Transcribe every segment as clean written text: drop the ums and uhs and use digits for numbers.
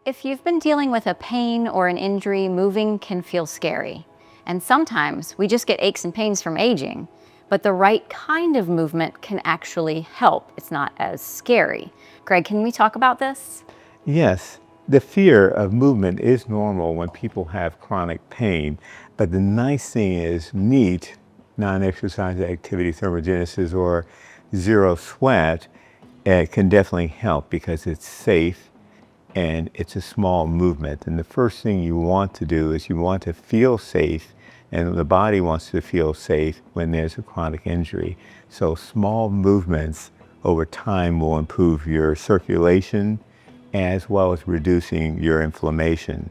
If you've been dealing with a pain or an injury, moving can feel scary. And sometimes we just get aches and pains from aging. But the right kind of movement can actually help. It's not as scary. Greg, can we talk about this? Yes, the fear of movement is normal when people have chronic pain, but the nice thing is NEAT, non-exercise activity thermogenesis, or zero sweat, can definitely help because it's safe and it's a small movement. And the first thing you want to do is you want to feel safe, and the body wants to feel safe when there's a chronic injury. So small movements over time will improve your circulation as well as reducing your inflammation.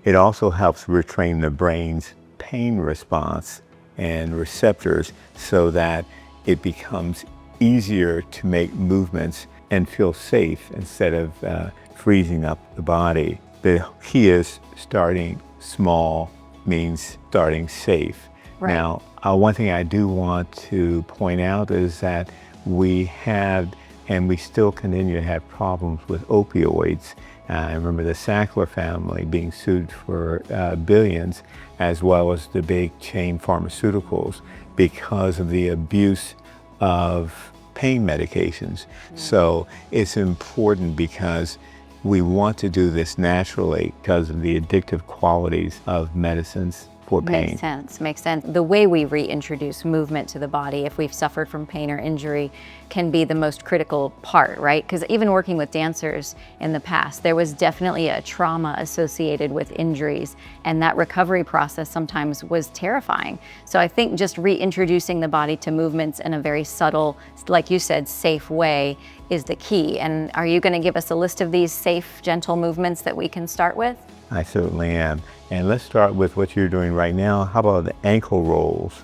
It also helps retrain the brain's pain response and receptors so that it becomes easier to make movements and feel safe instead of freezing up the body. The key is starting small means starting safe. Right. Now, one thing I do want to point out is that we had and we still continue to have problems with opioids. I remember the Sackler family being sued for billions, as well as the big chain pharmaceuticals, because of the abuse of pain medications. So it's important because we want to do this naturally because of the addictive qualities of medicines for pain. Makes sense. The way we reintroduce movement to the body if we've suffered from pain or injury can be the most critical part, right? Because even working with dancers in the past, there was definitely a trauma associated with injuries, and that recovery process sometimes was terrifying. So I think just reintroducing the body to movements in a very subtle, like you said, safe way is the key. And are you going to give us a list of these safe, gentle movements that we can start with? I certainly am. And let's start with what you're doing right now. How about the ankle rolls?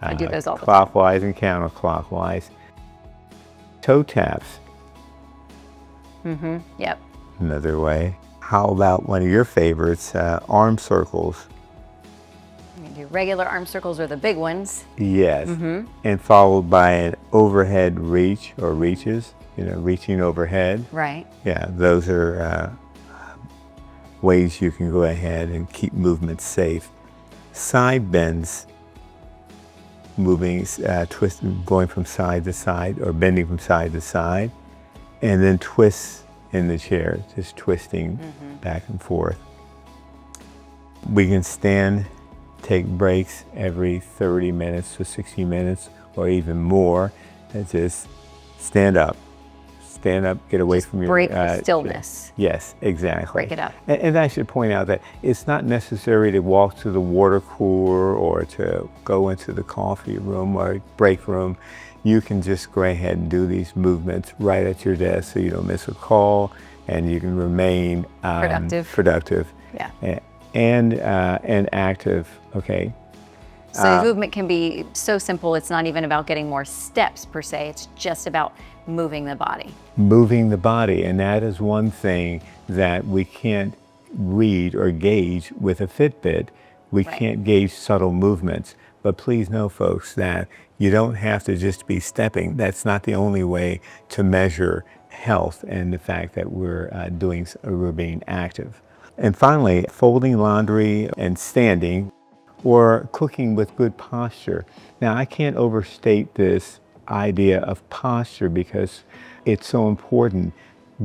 I do those all the time. Clockwise and counterclockwise. Toe taps. Yep. Another way. How about one of your favorites, arm circles? You can do regular arm circles or the big ones. Yes. And followed by an overhead reach or reaches, reaching overhead. Right. Yeah, those are ways you can go ahead and keep movement safe. Side bends, moving, twisting, going from side to side or bending from side to side, and then twists in the chair, just twisting back and forth. We can stand, take breaks every 30 minutes to 60 minutes or even more, and just stand up, get away from your... Break the stillness. Yes, exactly. Break it up. And I should point out that it's not necessary to walk to the water cooler or to go into the coffee room or break room. You can just go ahead and do these movements right at your desk so you don't miss a call and you can remain productive Yeah. and active, okay? So the movement can be so simple, it's not even about getting more steps per se, it's just about moving the body. Moving the body, and that is one thing that we can't read or gauge with a Fitbit. We can't gauge subtle movements, but please know, folks, that you don't have to just be stepping. That's not the only way to measure health and the fact that we're being active. And finally, folding laundry and standing, or cooking with good posture. Now, I can't overstate this idea of posture because it's so important.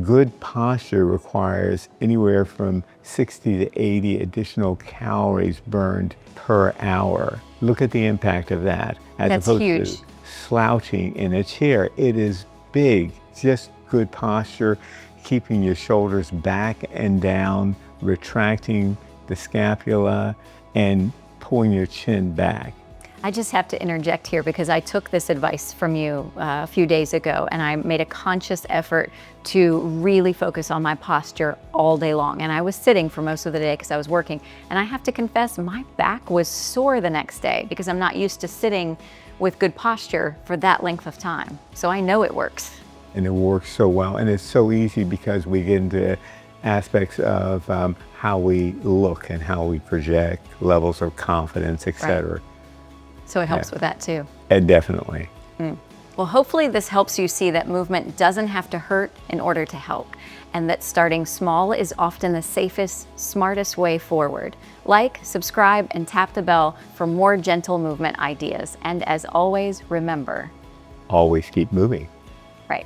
Good posture requires anywhere from 60 to 80 additional calories burned per hour. Look at the impact of that. That's huge. To slouching in a chair. It is big. Just good posture, keeping your shoulders back and down, retracting the scapula, and pulling your chin back. I just have to interject here because I took this advice from you a few days ago, and I made a conscious effort to really focus on my posture all day long. And I was sitting for most of the day because I was working. And I have to confess, my back was sore the next day because I'm not used to sitting with good posture for that length of time. So I know it works. And it works so well. And it's so easy because we get into aspects of how we look and how we project, levels of confidence, etc. So it helps with that too. And definitely. Well, hopefully this helps you see that movement doesn't have to hurt in order to help, and that starting small is often the safest, smartest way forward. Like, subscribe, and tap the bell for more gentle movement ideas. And as always, remember, Always keep moving. right.